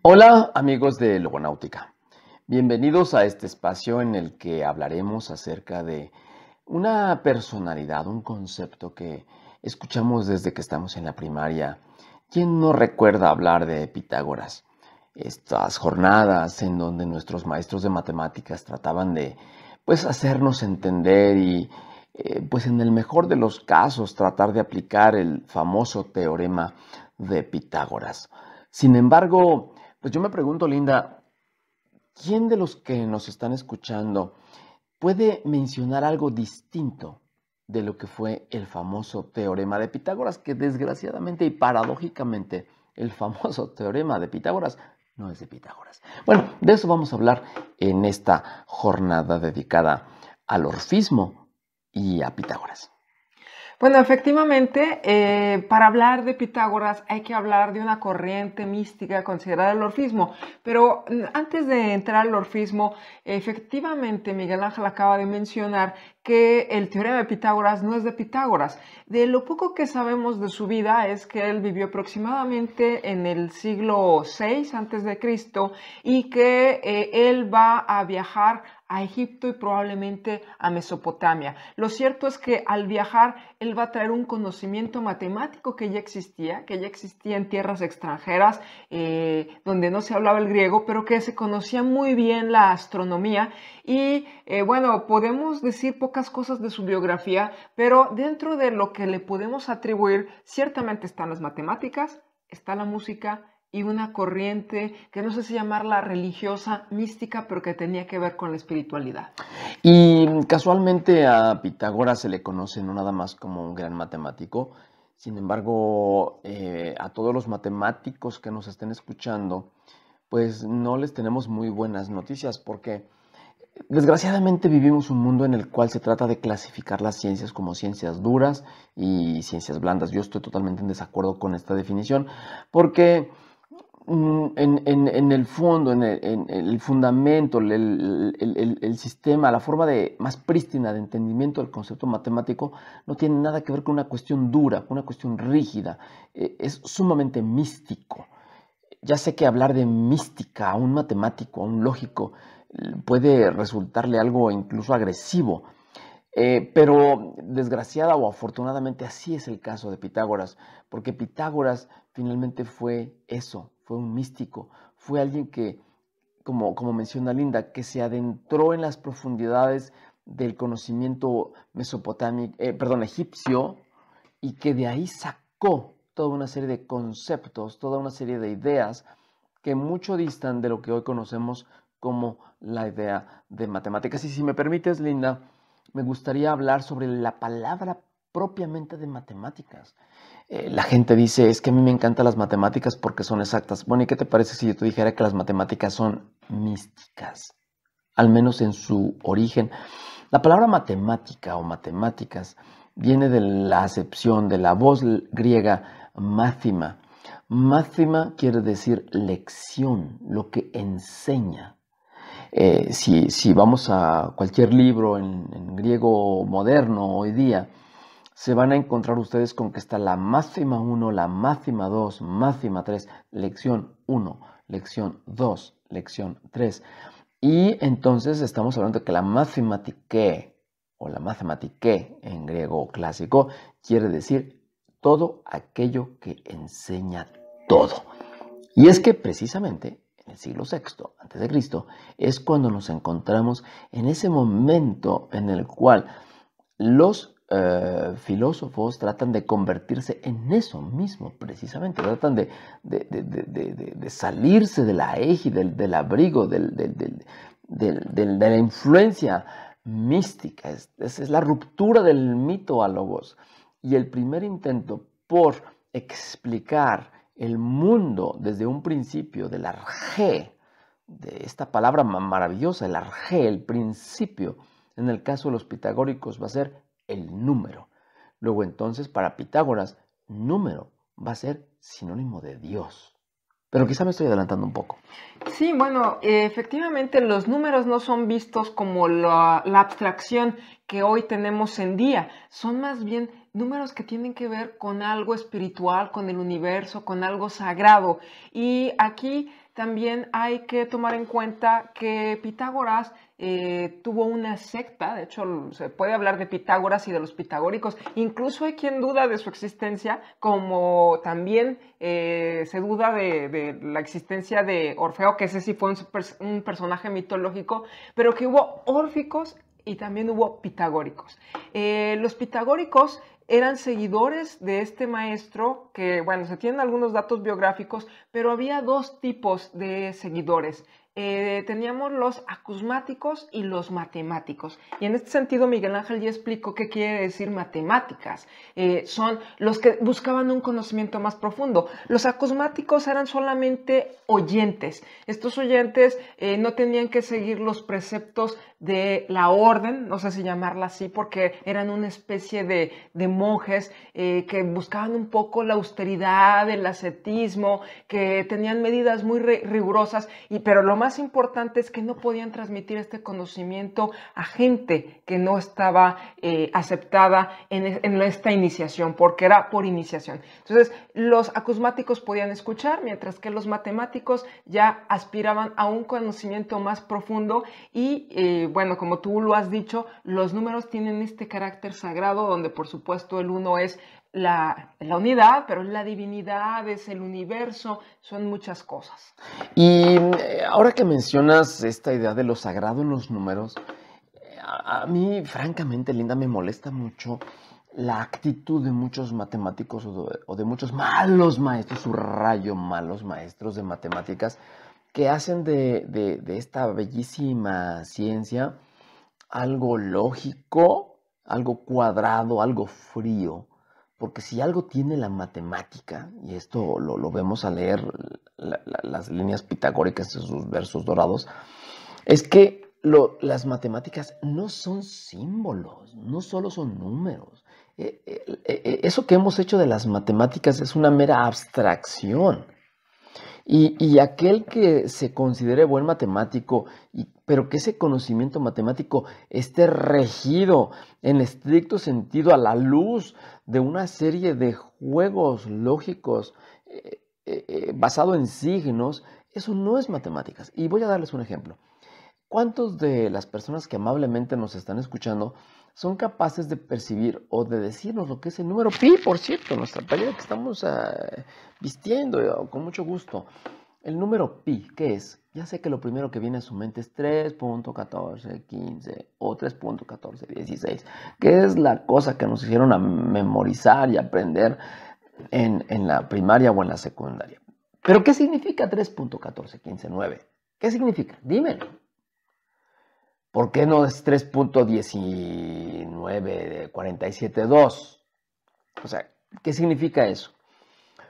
Hola amigos de Logonáutica, bienvenidos a este espacio en el que hablaremos acerca de una personalidad, un concepto que escuchamos desde que estamos en la primaria. ¿Quién no recuerda hablar de Pitágoras? Estas jornadas en donde nuestros maestros de matemáticas trataban de hacernos entender y pues en el mejor de los casos tratar de aplicar el famoso teorema de Pitágoras. Sin embargo, pues yo me pregunto, Linda, ¿quién de los que nos están escuchando puede mencionar algo distinto de lo que fue el famoso teorema de Pitágoras? Que desgraciadamente y paradójicamente el famoso teorema de Pitágoras no es de Pitágoras. Bueno, de eso vamos a hablar en esta jornada dedicada al orfismo y a Pitágoras. Bueno, efectivamente, para hablar de Pitágoras hay que hablar de una corriente mística considerada el orfismo, pero antes de entrar al orfismo, efectivamente Miguel Ángel acaba de mencionar que el teorema de Pitágoras no es de Pitágoras. De lo poco que sabemos de su vida es que él vivió aproximadamente en el siglo VI a.C. y que él va a viajar a Egipto y probablemente a Mesopotamia. Lo cierto es que al viajar él va a traer un conocimiento matemático que ya existía en tierras extranjeras donde no se hablaba el griego, pero que se conocía muy bien la astronomía y bueno, podemos decir pocas cosas de su biografía, pero dentro de lo que le podemos atribuir, ciertamente están las matemáticas, está la música y una corriente que no sé si llamarla religiosa, mística, pero que tenía que ver con la espiritualidad. Y casualmente a Pitágoras se le conoce no nada más como un gran matemático, sin embargo, a todos los matemáticos que nos estén escuchando, pues no les tenemos muy buenas noticias porque desgraciadamente vivimos un mundo en el cual se trata de clasificar las ciencias como ciencias duras y ciencias blandas. Yo estoy totalmente en desacuerdo con esta definición porque en el fondo, en el fundamento, el sistema, la forma más prístina de entendimiento del concepto matemático no tiene nada que ver con una cuestión dura, con una cuestión rígida. Es sumamente místico. Ya sé que hablar de mística a un matemático, a un lógico, puede resultarle algo incluso agresivo. Pero desgraciada o afortunadamente así es el caso de Pitágoras, porque Pitágoras finalmente fue eso, fue un místico, fue alguien que, como menciona Linda, que se adentró en las profundidades del conocimiento egipcio, y que de ahí sacó toda una serie de conceptos, toda una serie de ideas que mucho distan de lo que hoy conocemos como la idea de matemáticas. Y si me permites, Linda, me gustaría hablar sobre la palabra propiamente de matemáticas. La gente dice, es que a mí me encantan las matemáticas porque son exactas. Bueno, ¿y qué te parece si yo te dijera que las matemáticas son místicas? Al menos en su origen. La palabra matemática o matemáticas viene de la acepción de la voz griega máthima. Máthima quiere decir lección, lo que enseña. Si vamos a cualquier libro en griego moderno hoy día, se van a encontrar ustedes con que está la máxima 1, la máxima 2, máxima 3, lección 1, lección 2, lección 3. Y entonces estamos hablando de que la mathematike o la mathematike en griego clásico quiere decir todo aquello que enseña todo. Y es que precisamente en el siglo VI antes de Cristo es cuando nos encontramos en ese momento en el cual los filósofos tratan de convertirse en eso mismo, precisamente, tratan de salirse de la égida, del abrigo, de la influencia mística. Es la ruptura del mito a logos. Y el primer intento por explicar el mundo desde un principio del arjé, de esta palabra maravillosa, el arjé, el principio, en el caso de los pitagóricos va a ser el número. Luego entonces para Pitágoras, número va a ser sinónimo de Dios. Pero quizá me estoy adelantando un poco. Sí, bueno, efectivamente los números no son vistos como la abstracción que hoy tenemos en día, son más bien números que tienen que ver con algo espiritual, con el universo, con algo sagrado. Y aquí también hay que tomar en cuenta que Pitágoras tuvo una secta. De hecho se puede hablar de Pitágoras y de los pitagóricos, incluso hay quien duda de su existencia, como también se duda de la existencia de Orfeo, que ese sí fue un personaje mitológico, pero que hubo órficos y también hubo pitagóricos. Los pitagóricos eran seguidores de este maestro, que bueno, se tienen algunos datos biográficos, pero había dos tipos de seguidores. Teníamos los acusmáticos y los matemáticos. Y en este sentido, Miguel Ángel ya explicó qué quiere decir matemáticas. Son los que buscaban un conocimiento más profundo. Los acusmáticos eran solamente oyentes. Estos oyentes no tenían que seguir los preceptos de la orden, no sé si llamarla así, porque eran una especie de monjes que buscaban un poco la austeridad, el ascetismo, que tenían medidas muy rigurosas, pero lo más importante es que no podían transmitir este conocimiento a gente que no estaba aceptada en esta iniciación, porque era por iniciación. Entonces, los acusmáticos podían escuchar, mientras que los matemáticos ya aspiraban a un conocimiento más profundo y, bueno, como tú lo has dicho, los números tienen este carácter sagrado, donde por supuesto el uno es la unidad, pero es la divinidad, es el universo, son muchas cosas. Y ahora que mencionas esta idea de lo sagrado en los números, a mí, francamente, Linda, me molesta mucho la actitud de muchos matemáticos o de muchos malos maestros, subrayo, malos maestros de matemáticas, que hacen de esta bellísima ciencia algo lógico, algo cuadrado, algo frío. Porque si algo tiene la matemática, y esto lo vemos al leer las líneas pitagóricas de sus versos dorados, es que las matemáticas no son símbolos, no solo son números. Eso que hemos hecho de las matemáticas es una mera abstracción. Y aquel que se considere buen matemático, pero que ese conocimiento matemático esté regido en estricto sentido a la luz de una serie de juegos lógicos basado en signos, eso no es matemáticas. Y voy a darles un ejemplo. ¿Cuántos de las personas que amablemente nos están escuchando son capaces de percibir o de decirnos lo que es el número pi, por cierto, nuestra playera que estamos vistiendo con mucho gusto? El número pi, ¿qué es? Ya sé que lo primero que viene a su mente es 3.1415 o 3.1416, que es la cosa que nos hicieron a memorizar y aprender en la primaria o en la secundaria. ¿Pero qué significa 3.14159? ¿Qué significa? Dímelo. ¿Por qué no es 3.19472? O sea, ¿qué significa eso?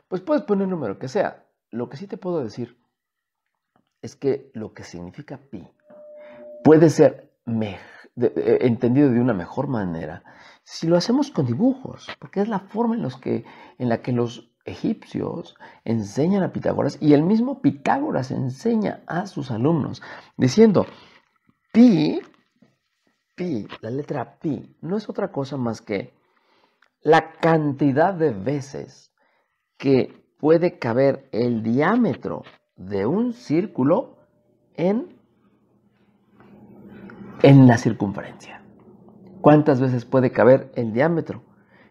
Pues puedes poner el número que sea. Lo que sí te puedo decir es que lo que significa pi puede ser entendido de una mejor manera si lo hacemos con dibujos, porque es la forma en la que los egipcios enseñan a Pitágoras, y el mismo Pitágoras enseña a sus alumnos, diciendo: pi, la letra pi, no es otra cosa más que la cantidad de veces que puede caber el diámetro de un círculo en la circunferencia. ¿Cuántas veces puede caber el diámetro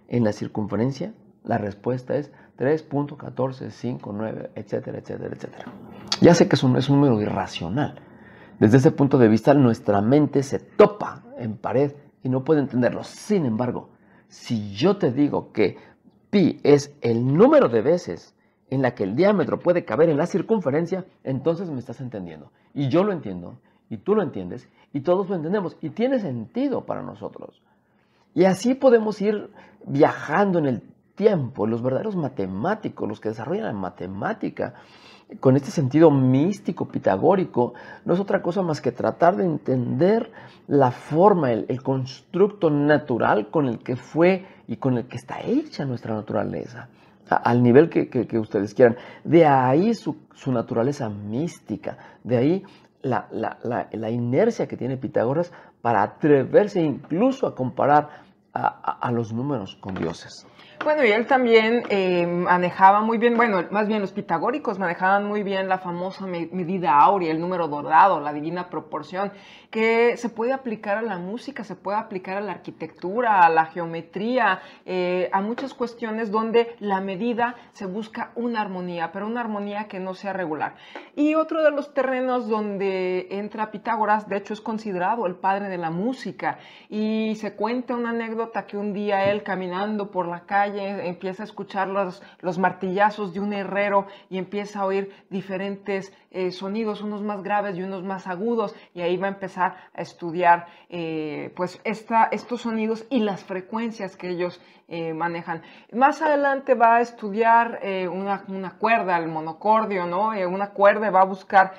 en la circunferencia? La respuesta es 3.1459, etcétera, etcétera, etcétera. Ya sé que es un número irracional. Desde ese punto de vista, nuestra mente se topa en pared y no puede entenderlo. Sin embargo, si yo te digo que pi es el número de veces en la que el diámetro puede caber en la circunferencia, entonces me estás entendiendo. Y yo lo entiendo, y tú lo entiendes, y todos lo entendemos, y tiene sentido para nosotros. Y así podemos ir viajando en el tiempo. Los verdaderos matemáticos, los que desarrollan la matemática, con este sentido místico, pitagórico, no es otra cosa más que tratar de entender la forma, el constructo natural con el que fue y con el que está hecha nuestra naturaleza, al nivel que ustedes quieran. De ahí su naturaleza mística, de ahí la inercia que tiene Pitágoras para atreverse incluso a comparar a los números con dioses. Bueno, y él también manejaba muy bien, bueno, más bien los pitagóricos manejaban muy bien la famosa medida áurea, el número dorado, la divina proporción, que se puede aplicar a la música, se puede aplicar a la arquitectura, a la geometría, a muchas cuestiones donde la medida se busca una armonía, pero una armonía que no sea regular. Y otro de los terrenos donde entra Pitágoras, de hecho es considerado el padre de la música, y se cuenta una anécdota que un día él caminando por la calle empieza a escuchar los martillazos de un herrero y empieza a oír diferentes sonidos, unos más graves y unos más agudos, y ahí va a empezar a estudiar pues estos sonidos y las frecuencias que ellos manejan. Más adelante va a estudiar una cuerda, el monocordio, ¿no? Una cuerda, va a buscar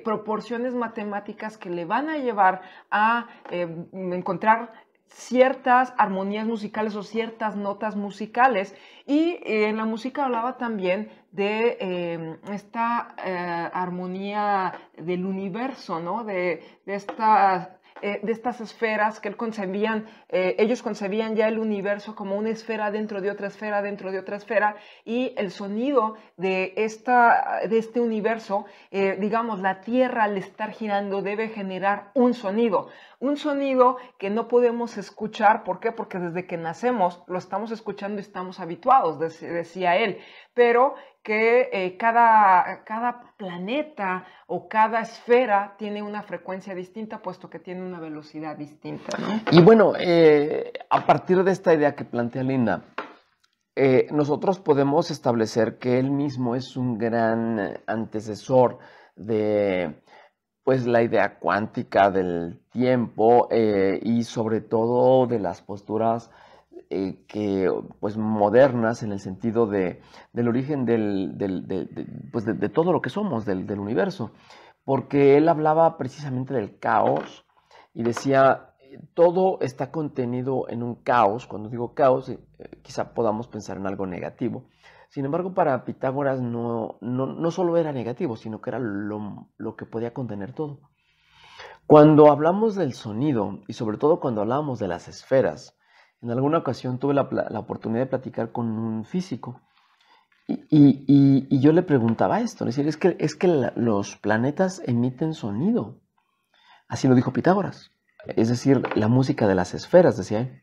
proporciones matemáticas que le van a llevar a encontrar ciertas armonías musicales o ciertas notas musicales, y en la música hablaba también de esta armonía del universo, ¿no? De estas esferas que ellos concebían ya el universo como una esfera dentro de otra esfera, dentro de otra esfera, y el sonido de este universo, digamos, la Tierra al estar girando debe generar un sonido que no podemos escuchar. ¿Por qué? Porque desde que nacemos lo estamos escuchando y estamos habituados, decía él, pero que cada planeta o cada esfera tiene una frecuencia distinta, puesto que tiene una velocidad distinta, ¿no? Y bueno, a partir de esta idea que plantea Linda, nosotros podemos establecer que él mismo es un gran antecesor de pues la idea cuántica del tiempo y sobre todo de las posturas pues modernas, en el sentido del origen de todo lo que somos, del universo, porque él hablaba precisamente del caos y decía, todo está contenido en un caos. Cuando digo caos, quizá podamos pensar en algo negativo. Sin embargo, para Pitágoras no solo era negativo, sino que era lo que podía contener todo. Cuando hablamos del sonido, y sobre todo cuando hablamos de las esferas, en alguna ocasión tuve la oportunidad de platicar con un físico, y yo le preguntaba esto, es decir, es que los planetas emiten sonido. Así lo dijo Pitágoras. Es decir, la música de las esferas, decía él.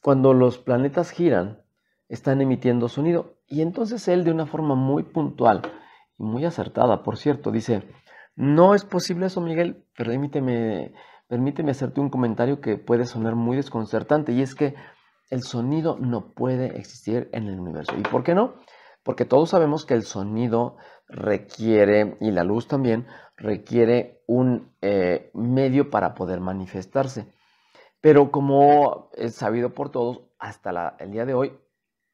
Cuando los planetas giran, están emitiendo sonido. Y entonces él, de una forma muy puntual y muy acertada, por cierto, dice, no es posible eso, Miguel, permíteme hacerte un comentario que puede sonar muy desconcertante, y es que el sonido no puede existir en el universo. ¿Y por qué no? Porque todos sabemos que el sonido requiere, y la luz también, requiere un medio para poder manifestarse. Pero como es sabido por todos, hasta el día de hoy,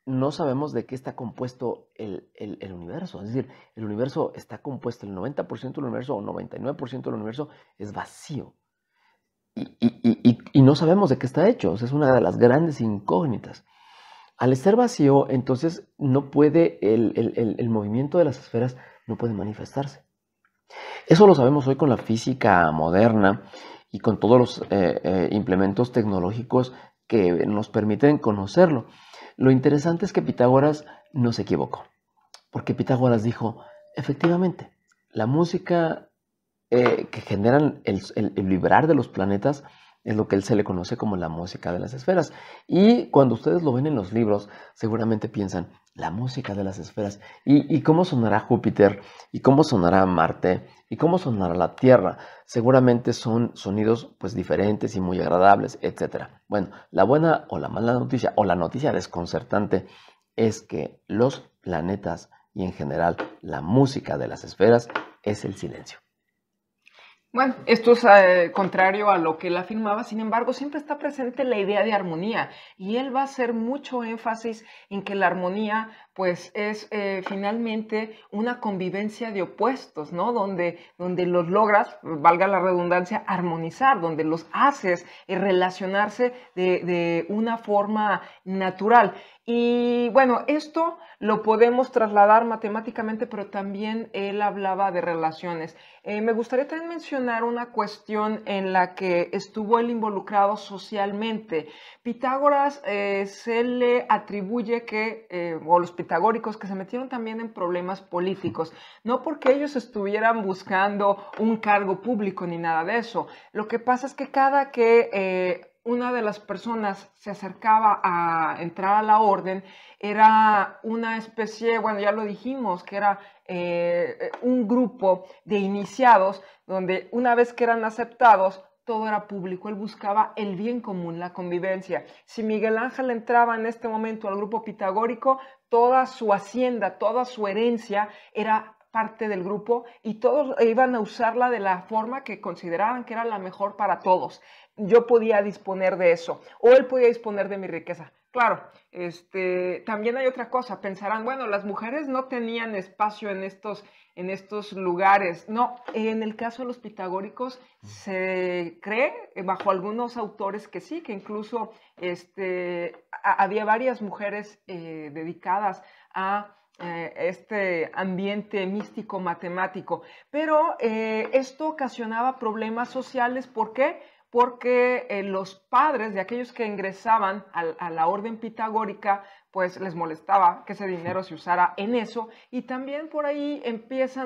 no sabemos de qué está compuesto el universo. Es decir, el universo está compuesto, el 90% del universo o 99% del universo es vacío. Y no sabemos de qué está hecho. O sea, es una de las grandes incógnitas. Al estar vacío, entonces no puede, el movimiento de las esferas no puede manifestarse. Eso lo sabemos hoy con la física moderna y con todos los implementos tecnológicos que nos permiten conocerlo. Lo interesante es que Pitágoras no se equivocó, porque Pitágoras dijo, efectivamente, la música que generan el vibrar de los planetas es lo que él se le conoce como la música de las esferas. Y cuando ustedes lo ven en los libros, seguramente piensan, la música de las esferas. ¿Y cómo sonará Júpiter? ¿Y cómo sonará Marte? ¿Y cómo sonará la Tierra? Seguramente son sonidos pues diferentes y muy agradables, etc. Bueno, la buena o la mala noticia, o la noticia desconcertante, es que los planetas y en general la música de las esferas es el silencio. Bueno, esto es contrario a lo que él afirmaba, sin embargo, siempre está presente la idea de armonía, y él va a hacer mucho énfasis en que la armonía pues es finalmente una convivencia de opuestos, ¿no? Donde los logras, valga la redundancia, armonizar, donde los haces relacionarse de una forma natural. Y bueno, esto lo podemos trasladar matemáticamente, pero también él hablaba de relaciones. Me gustaría también mencionar una cuestión en la que estuvo él involucrado socialmente. Pitágoras se le atribuye que, o los pitagóricos, que se metieron también en problemas políticos, no porque ellos estuvieran buscando un cargo público ni nada de eso. Lo que pasa es que cada que una de las personas se acercaba a entrar a la orden, era una especie, bueno, ya lo dijimos, que era un grupo de iniciados, donde una vez que eran aceptados, todo era público. Él buscaba el bien común, la convivencia. Si Miguel Ángel entraba en este momento al grupo pitagórico, toda su hacienda, toda su herencia era parte del grupo y todos iban a usarla de la forma que consideraban que era la mejor para todos. Yo podía disponer de eso, o él podía disponer de mi riqueza. Claro, también hay otra cosa, pensarán, bueno, las mujeres no tenían espacio en estos lugares. No, en el caso de los pitagóricos se cree, bajo algunos autores, que sí, que incluso había varias mujeres dedicadas a este ambiente místico matemático, pero esto ocasionaba problemas sociales. ¿Por qué? Porque los padres de aquellos que ingresaban a la orden pitagórica, pues les molestaba que ese dinero se usara en eso, y también por ahí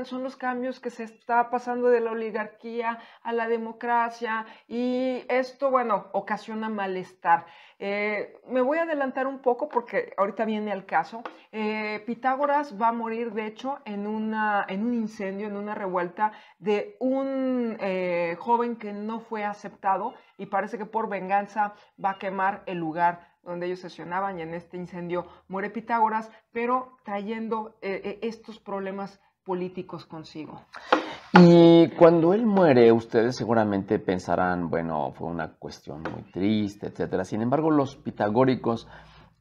son los cambios que se está pasando de la oligarquía a la democracia, y esto, bueno, ocasiona malestar. Me voy a adelantar un poco porque ahorita viene al caso. Pitágoras va a morir, de hecho, en un incendio, en una revuelta de un joven que no fue aceptado, y parece que por venganza va a quemar el lugar donde ellos sesionaban, y en este incendio muere Pitágoras, pero trayendo estos problemas políticos consigo. Y cuando él muere, ustedes seguramente pensarán, bueno, fue una cuestión muy triste, etcétera. Sin embargo, los pitagóricos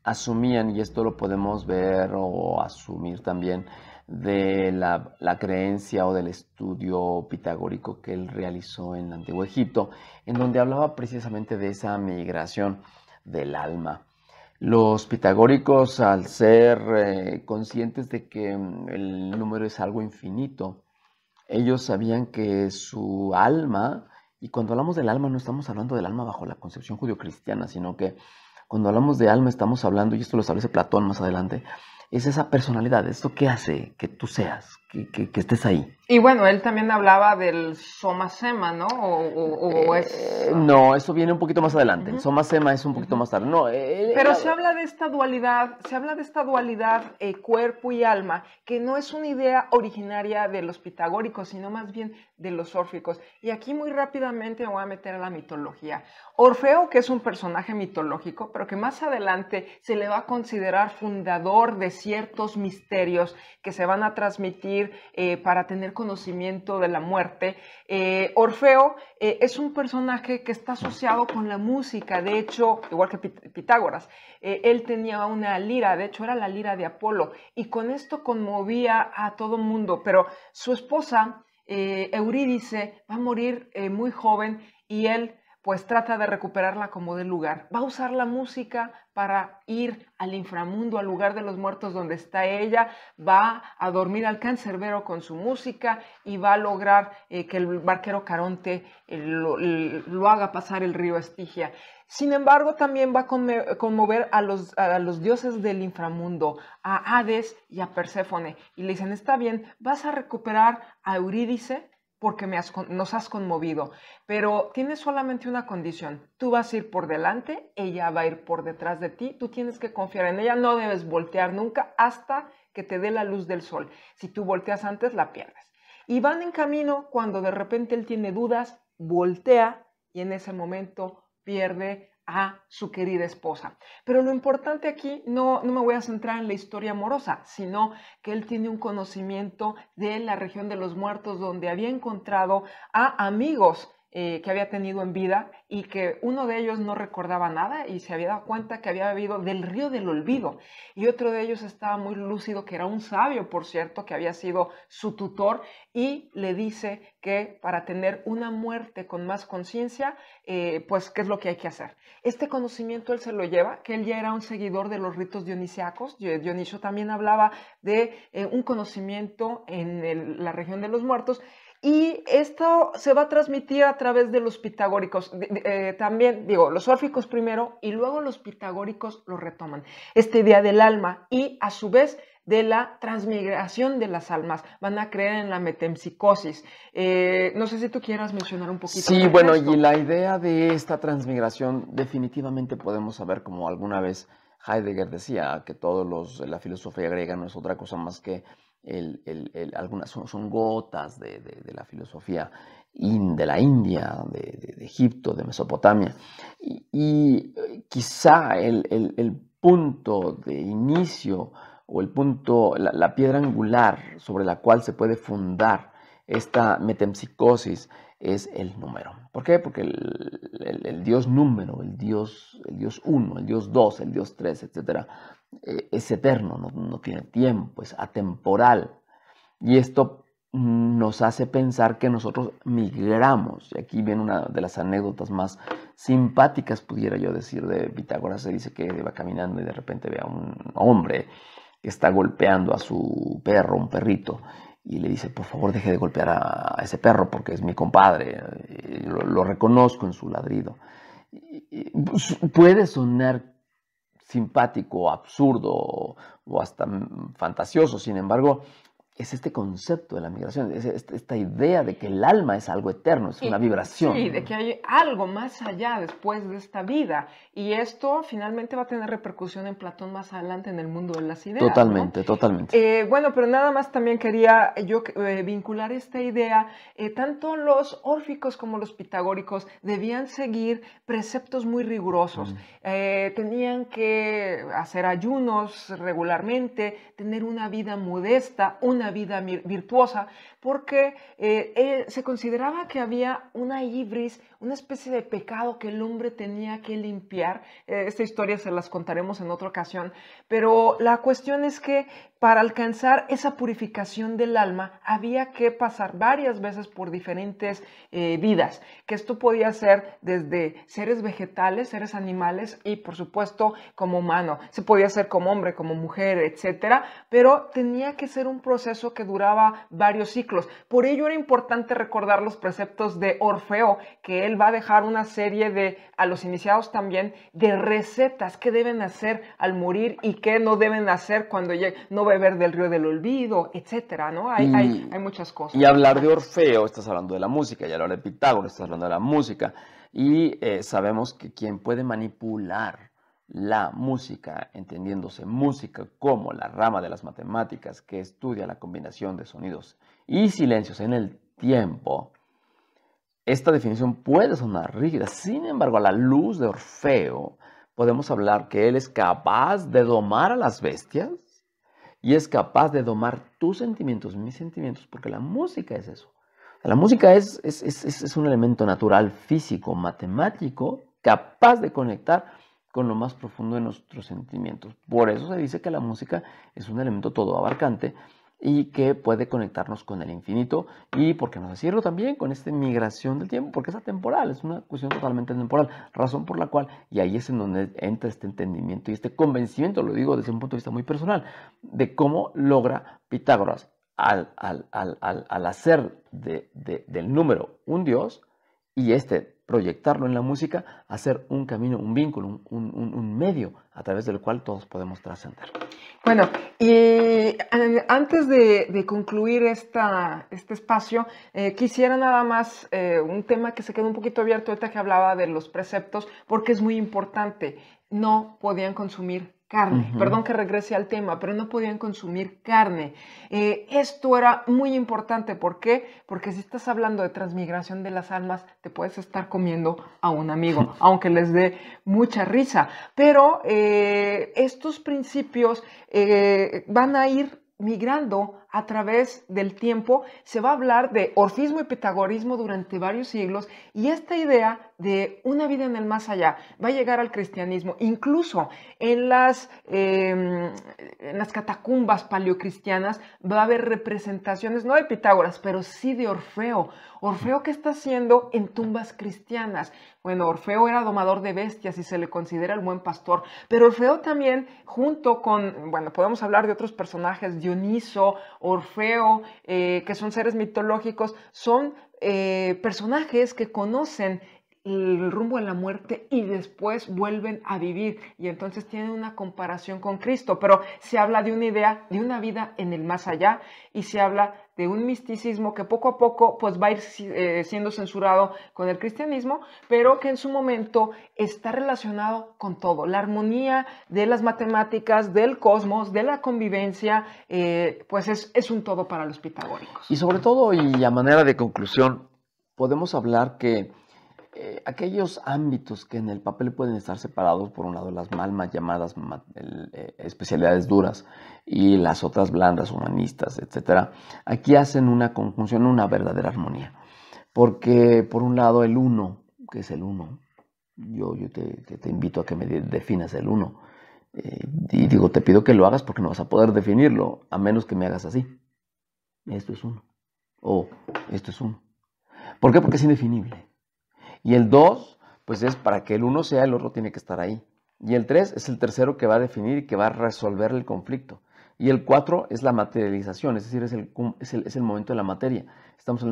asumían, y esto lo podemos ver o asumir también de la creencia o del estudio pitagórico que él realizó en el Antiguo Egipto, en donde hablaba precisamente de esa migración del alma. Los pitagóricos, al ser conscientes de que el número es algo infinito, ellos sabían que su alma, y cuando hablamos del alma no estamos hablando del alma bajo la concepción judio-cristiana, sino que cuando hablamos de alma estamos hablando, y esto lo establece Platón más adelante, es esa personalidad, esto que hace que tú seas, que estés ahí. Y bueno, él también hablaba del soma sema, ¿no? No, eso viene un poquito más adelante. El soma sema es un poquito más tarde. No, pero se habla de esta dualidad, cuerpo y alma, que no es una idea originaria de los pitagóricos, sino más bien de los órficos. Y aquí muy rápidamente me voy a meter a la mitología. Orfeo, que es un personaje mitológico, pero que más adelante se le va a considerar fundador de ciertos misterios que se van a transmitir para tener conocimiento de la muerte. Orfeo es un personaje que está asociado con la música. De hecho, igual que Pitágoras, él tenía una lira, de hecho era la lira de Apolo, y con esto conmovía a todo mundo. Pero su esposa, Eurídice, va a morir muy joven, y él pues trata de recuperarla como de lugar. Va a usar la música para ir al inframundo, al lugar de los muertos donde está ella, va a dormir al cancerbero con su música, y va a lograr que el barquero Caronte lo haga pasar el río Estigia. Sin embargo, también va a conmover a los dioses del inframundo, a Hades y a Perséfone, y le dicen, está bien, vas a recuperar a Eurídice porque nos has conmovido, pero tienes solamente una condición: tú vas a ir por delante, ella va a ir por detrás de ti, tú tienes que confiar en ella, no debes voltear nunca hasta que te dé la luz del sol. Si tú volteas antes, la pierdes. Y van en camino, cuando de repente él tiene dudas, voltea, y en ese momento pierde a su querida esposa. Pero lo importante aquí, no me voy a centrar en la historia amorosa, sino que él tiene un conocimiento de la región de los muertos, donde había encontrado a amigos que había tenido en vida y que uno de ellos no recordaba nada y se había dado cuenta que había bebido del río del olvido. Y otro de ellos estaba muy lúcido, que era un sabio, por cierto, que había sido su tutor, y le dice que para tener una muerte con más conciencia, pues, ¿qué es lo que hay que hacer? Este conocimiento él se lo lleva, que él ya era un seguidor de los ritos dionisiacos. Dionisio también hablaba de un conocimiento en la región de los muertos, y esto se va a transmitir a través de los pitagóricos. También, digo, los órficos primero y luego los pitagóricos lo retoman. Esta idea del alma y a su vez de la transmigración de las almas. Van a creer en la metempsicosis. No sé si tú quieras mencionar un poquito. Sí, bueno, esto. Y la idea de esta transmigración definitivamente podemos saber, como alguna vez Heidegger decía, que la filosofía griega no es otra cosa más que algunas son gotas de la filosofía de la India, de Egipto, de Mesopotamia. Y quizá el punto de inicio o el punto, la piedra angular sobre la cual se puede fundar esta metempsicosis es el número. ¿Por qué? Porque el Dios número, el Dios 1, el Dios 2, el Dios 3, etc., es eterno, no tiene tiempo, es atemporal. Y esto nos hace pensar que nosotros migramos. Y aquí viene una de las anécdotas más simpáticas, pudiera yo decir, de Pitágoras. Se dice que va caminando y de repente ve a un hombre que está golpeando a su perro, un perrito, y le dice: por favor, deje de golpear a ese perro porque es mi compadre, lo reconozco en su ladrido. Puede sonar simpático, absurdo o hasta fantasioso, sin embargo, es este concepto de la migración, es esta idea de que el alma es algo eterno, es una vibración. Sí, de que hay algo más allá después de esta vida. Y esto finalmente va a tener repercusión en Platón más adelante en el mundo de las ideas. Totalmente, ¿no? Totalmente. Bueno, pero nada más también quería yo vincular esta idea. Tanto los órficos como los pitagóricos debían seguir preceptos muy rigurosos. Tenían que hacer ayunos regularmente, tener una vida modesta, una vida virtuosa, porque se consideraba que había una ibris, una especie de pecado que el hombre tenía que limpiar. Esta historia se las contaremos en otra ocasión, pero la cuestión es que para alcanzar esa purificación del alma había que pasar varias veces por diferentes vidas, que esto podía ser desde seres vegetales, seres animales y por supuesto como humano. Se podía hacer como hombre, como mujer, etcétera, pero tenía que ser un proceso que duraba varios ciclos. Por ello era importante recordar los preceptos de Orfeo, que él va a dejar una serie a los iniciados también, de recetas que deben hacer al morir y que no deben hacer cuando no beber del río del olvido, etcétera, ¿no? Hay muchas cosas. Y hablar de Orfeo, estás hablando de la música, y hablar de Pitágoras, estás hablando de la música, y sabemos que quien puede manipular la música, entendiéndose música como la rama de las matemáticas que estudia la combinación de sonidos y silencios en el tiempo, esta definición puede sonar rígida. Sin embargo, a la luz de Orfeo, podemos hablar que él es capaz de domar a las bestias y es capaz de domar tus sentimientos, mis sentimientos, porque la música es eso. La música es un elemento natural, físico, matemático, capaz de conectar con lo más profundo de nuestros sentimientos. Por eso se dice que la música es un elemento todo abarcante y que puede conectarnos con el infinito y, por qué no decirlo también, con esta migración del tiempo, porque es atemporal, es una cuestión totalmente temporal, razón por la cual, y ahí es en donde entra este entendimiento y este convencimiento, lo digo desde un punto de vista muy personal, de cómo logra Pitágoras al hacer del número un dios y proyectarlo en la música, hacer un camino, un vínculo, un medio a través del cual todos podemos trascender. Bueno, y antes de concluir este espacio, quisiera nada más un tema que se quedó un poquito abierto ahorita que hablaba de los preceptos, porque es muy importante. No podían consumir carne. Perdón que regrese al tema, pero no podían consumir carne. Esto era muy importante. ¿Por qué? Porque si estás hablando de transmigración de las almas, te puedes estar comiendo a un amigo, aunque les dé mucha risa. Pero estos principios van a ir migrando a través del tiempo se va a hablar de orfismo y pitagorismo durante varios siglos, y esta idea de una vida en el más allá va a llegar al cristianismo. Incluso en las catacumbas paleocristianas va a haber representaciones, no de Pitágoras, pero sí de Orfeo. Orfeo, ¿qué está haciendo en tumbas cristianas? Bueno, Orfeo era domador de bestias y se le considera el buen pastor, pero Orfeo también, junto con, bueno, podemos hablar de otros personajes, Dioniso, Orfeo, que son seres mitológicos, son personajes que conocen el rumbo a la muerte y después vuelven a vivir, y entonces tienen una comparación con Cristo, pero se habla de una idea de una vida en el más allá, y se habla de un misticismo que poco a poco pues va a ir siendo censurado con el cristianismo, pero que en su momento está relacionado con todo, la armonía de las matemáticas, del cosmos, de la convivencia, pues es un todo para los pitagóricos. Y sobre todo, y a manera de conclusión, podemos hablar que aquellos ámbitos que en el papel pueden estar separados, por un lado las mal llamadas especialidades duras y las otras blandas, humanistas, etc., aquí hacen una conjunción, una verdadera armonía. Porque por un lado el uno, que es el uno, yo te invito a que me definas el uno, y digo, te pido que lo hagas porque no vas a poder definirlo, a menos que me hagas así. Esto es uno, o esto es uno. ¿Por qué? Porque es indefinible. Y el 2, pues es para que el 1 sea, el otro tiene que estar ahí. Y el 3 es el tercero que va a definir y que va a resolver el conflicto. Y el 4 es la materialización, es decir, es el momento de la materia. Estamos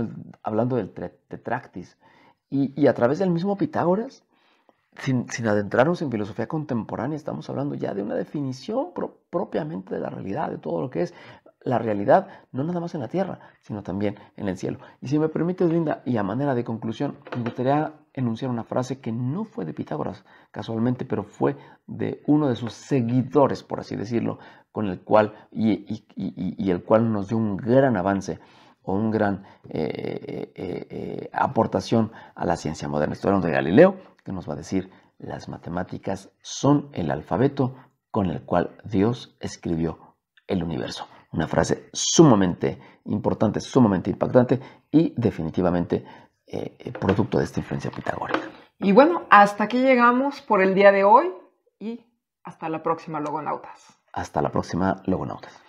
hablando del tetractis. Y a través del mismo Pitágoras, sin adentrarnos en filosofía contemporánea, estamos hablando ya de una definición propiamente de la realidad, de todo lo que es la realidad, no nada más en la tierra, sino también en el cielo. Y si me permites, Linda, y a manera de conclusión, me gustaría enunciar una frase que no fue de Pitágoras casualmente, pero fue de uno de sus seguidores, por así decirlo, con el cual y el cual nos dio un gran avance o un gran aportación a la ciencia moderna. Estoy hablando de Galileo, que nos va a decir: las matemáticas son el alfabeto con el cual Dios escribió el universo. Una frase sumamente importante, sumamente impactante y definitivamente producto de esta influencia pitagórica. Y bueno, hasta aquí llegamos por el día de hoy, y hasta la próxima, Logonautas. Hasta la próxima, Logonautas.